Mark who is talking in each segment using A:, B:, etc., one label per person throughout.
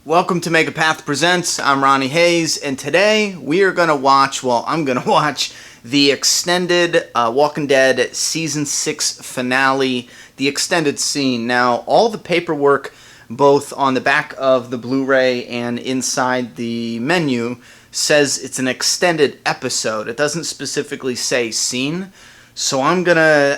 A: Welcome to Megapath Presents. I'm Ronnie Hayes, and today we are going to watch, I'm going to watch the extended Walking Dead Season 6 finale, the extended scene. Now, all the paperwork, both on the back of the Blu-ray and inside the menu, says it's an extended episode. It doesn't specifically say scene. So I'm gonna,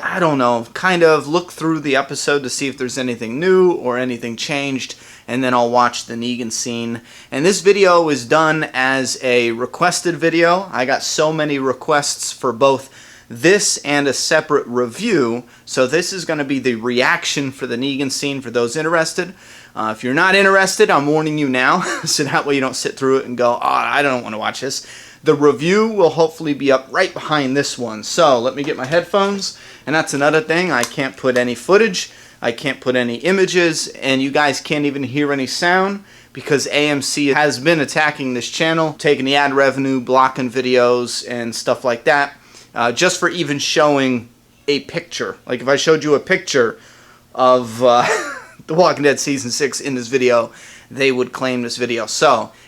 A: kind of look through the episode to see if there's anything new or anything changed, and then I'll watch the Negan scene. And this video is done as a requested video. I got so many requests for both this and a separate review, so this is going to be the reaction for the Negan scene for those interested. If you're not interested, I'm warning you now, so that way you don't sit through it and go, I don't want to watch this. The review will hopefully be up right behind this one. So let me get my headphones. And that's another thing. I can't put any footage. I can't put any images. And you guys can't even hear any sound because AMC has been attacking this channel, taking the ad revenue, blocking videos and stuff like that. Just for even showing a picture. Like if I showed you a picture of The Walking Dead Season 6 in this video, they would claim this video.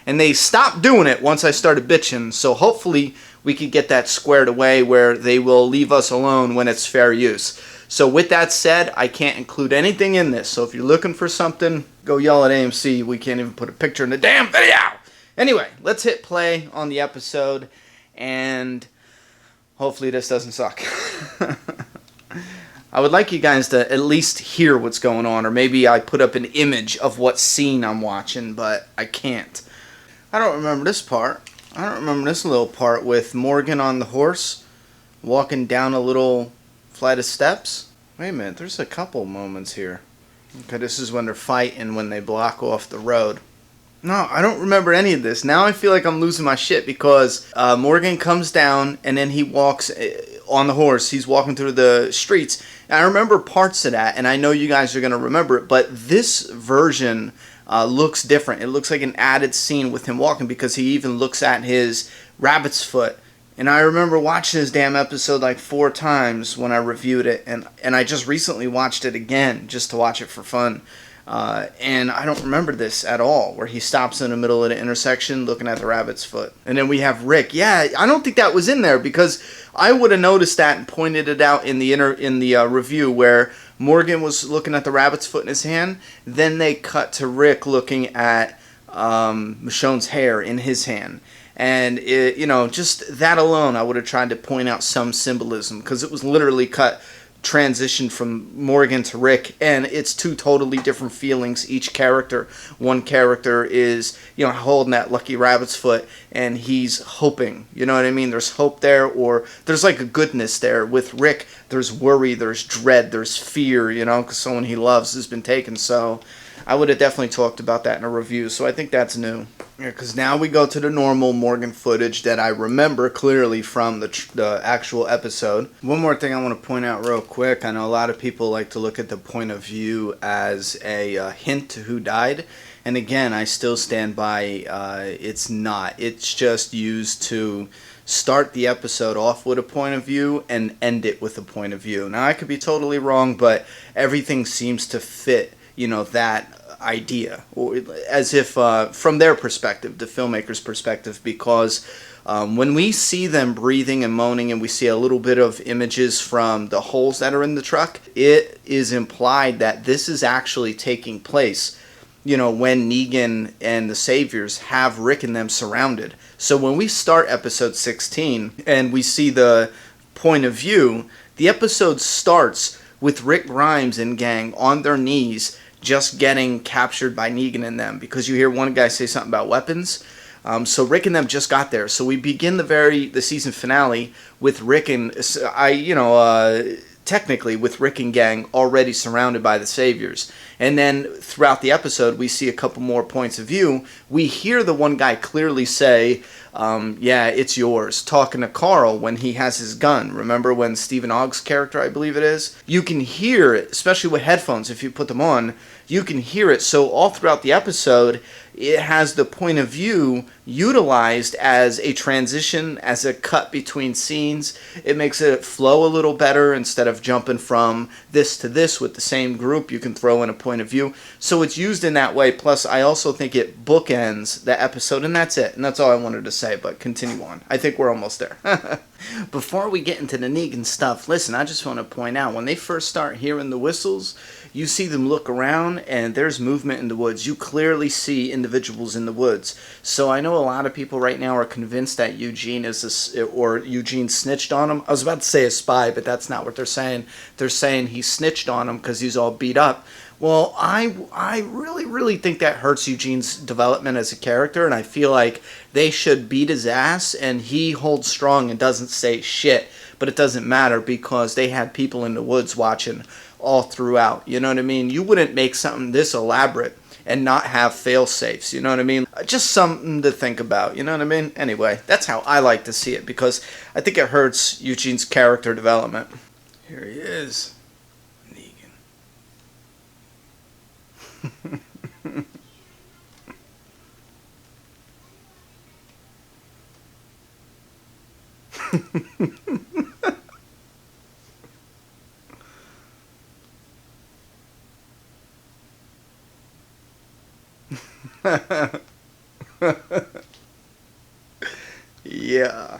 A: And they stopped doing it once I started bitching, so hopefully we could get that squared away where they will leave us alone when it's fair use. So with that said, I can't include anything in this, so if you're looking for something, go yell at AMC. We can't even put a picture in the damn video! Anyway, let's hit play on the episode, and hopefully this doesn't suck. I would like you guys to at least hear what's going on, or maybe I put up an image of what scene I'm watching, but I can't. I don't remember this part. I don't remember this little part with Morgan on the horse, walking down a little flight of steps. Wait a minute, there's a couple moments here. Okay, this is when they're fighting, when they block off the road. No, I don't remember any of this. Now I feel like I'm losing my shit because Morgan comes down and then he walks on the horse. He's walking through the streets. And I remember parts of that, and I know you guys are going to remember it, but this version looks different. It looks like an added scene with him walking because he even looks at his rabbit's foot. And I remember watching this damn episode like 4 times when I reviewed it, and I just recently watched it again just to watch it for fun. And I don't remember this at all, where he stops in the middle of the intersection looking at the rabbit's foot. And then we have Rick. Yeah, I don't think that was in there because I would have noticed that and pointed it out in the review where Morgan was looking at the rabbit's foot in his hand. Then they cut to Rick looking at Michonne's hair in his hand. And, just that alone, I would have tried to point out some symbolism because it was literally transition from Morgan to Rick, and it's 2 totally different feelings, each character. One character is, holding that lucky rabbit's foot, and he's hoping, you know what I mean? There's hope there, or there's like a goodness there. With Rick, there's worry, there's dread, there's fear, because someone he loves has been taken. So I would have definitely talked about that in a review, so I think that's new. Yeah, because now we go to the normal Morgan footage that I remember clearly from the actual episode. One more thing I want to point out real quick. I know a lot of people like to look at the point of view as a hint to who died. And again, I still stand by it's not. It's just used to start the episode off with a point of view and end it with a point of view. Now, I could be totally wrong, but everything seems to fit, that idea, or as if from their perspective, the filmmaker's perspective, because when we see them breathing and moaning and we see a little bit of images from the holes that are in the truck, it is implied that this is actually taking place, when Negan and the Saviors have Rick and them surrounded. So when we start episode 16 and we see the point of view, the episode starts with Rick Grimes and gang on their knees just getting captured by Negan and them, because you hear one guy say something about weapons. So Rick and them just got there. So we begin the season finale with Rick and technically with Rick and gang already surrounded by the Saviors. And then throughout the episode, we see a couple more points of view. We hear the one guy clearly say, yeah, it's yours, talking to Carl when he has his gun. Remember when Stephen Ogg's character, I believe it is? You can hear it, especially with headphones, if you put them on, you can hear it. So all throughout the episode, it has the point of view utilized as a transition, as a cut between scenes. It makes it flow a little better. Instead of jumping from this to this with the same group, you can throw in a point of view. So it's used in that way. Plus, I also think it bookends the episode, and that's it. And that's all I wanted to say, but continue on. I think we're almost there. Before we get into the Negan stuff, listen, I just want to point out, when they first start hearing the whistles, you see them look around, and there's movement in the woods. You clearly see individuals in the woods. So I know a lot of people right now are convinced that Eugene Eugene snitched on him. I was about to say a spy, but that's not what they're saying. They're saying he snitched on him because he's all beat up. Well, I really think that hurts Eugene's development as a character, and I feel like they should beat his ass, and he holds strong and doesn't say shit. But it doesn't matter because they had people in the woods watching all throughout. You know what I mean? You wouldn't make something this elaborate and not have fail-safes. You know what I mean? Just something to think about. You know what I mean? Anyway, that's how I like to see it because I think it hurts Eugene's character development. Here he is. Yeah.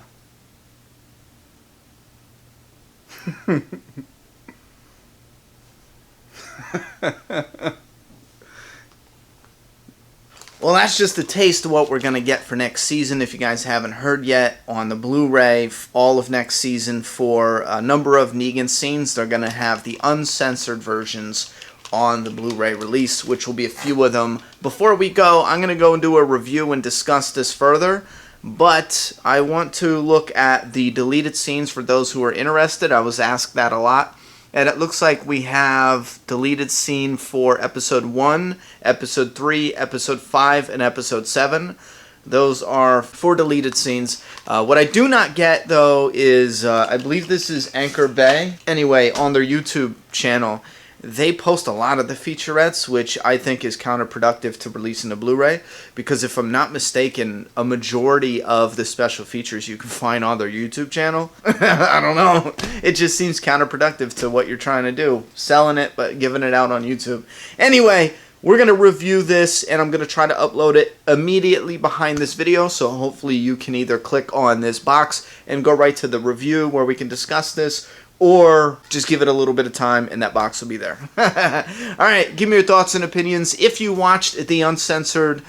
A: Well, that's just a taste of what we're going to get for next season. If you guys haven't heard yet, on the Blu-ray, all of next season, for a number of Negan scenes, they're going to have the uncensored versions on the Blu-ray release, which will be a few of them. Before we go, I'm going to go and do a review and discuss this further, but I want to look at the deleted scenes for those who are interested. I was asked that a lot. And it looks like we have deleted scene for episode 1, episode 3, episode 5, and episode 7. Those are 4 deleted scenes. What I do not get, though, is I believe this is Anchor Bay. Anyway, on their YouTube channel, they post a lot of the featurettes, which I think is counterproductive to releasing the Blu-ray, because if I'm not mistaken, a majority of the special features you can find on their YouTube channel. I don't know. It just seems counterproductive to what you're trying to do. Selling it, but giving it out on YouTube. Anyway, we're going to review this, and I'm going to try to upload it immediately behind this video, so hopefully you can either click on this box and go right to the review where we can discuss this, or just give it a little bit of time and that box will be there. Alright, give me your thoughts and opinions. If you watched the uncensored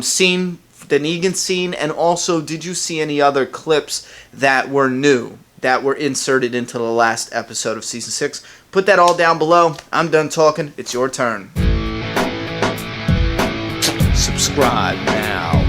A: scene, the Negan scene, and also did you see any other clips that were new, that were inserted into the last episode of Season 6? Put that all down below. I'm done talking. It's your turn. Subscribe now.